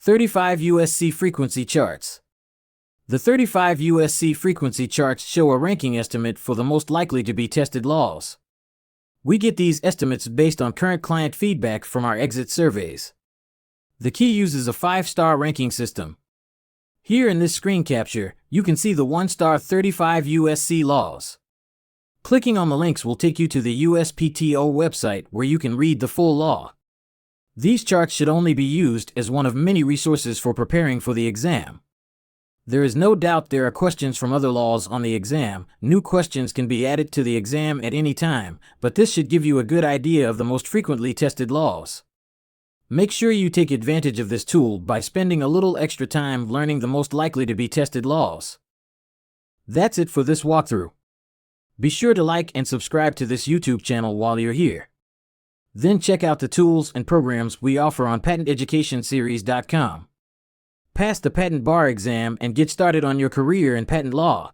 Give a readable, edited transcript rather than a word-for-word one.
35 USC Frequency Charts. The 35 USC Frequency Charts show a ranking estimate for the most likely to be tested laws. We get these estimates based on current client feedback from our exit surveys. The key uses a 5-star ranking system. Here in this screen capture, you can see the 1-star 35 USC laws. Clicking on the links will take you to the USPTO website where you can read the full law. These charts should only be used as one of many resources for preparing for the exam. There is no doubt there are questions from other laws on the exam. New questions can be added to the exam at any time, but this should give you a good idea of the most frequently tested laws. Make sure you take advantage of this tool by spending a little extra time learning the most likely to be tested laws. That's it for this walkthrough. Be sure to like and subscribe to this YouTube channel while you're here. Then check out the tools and programs we offer on patenteducationseries.com. Pass the Patent Bar exam and get started on your career in patent law.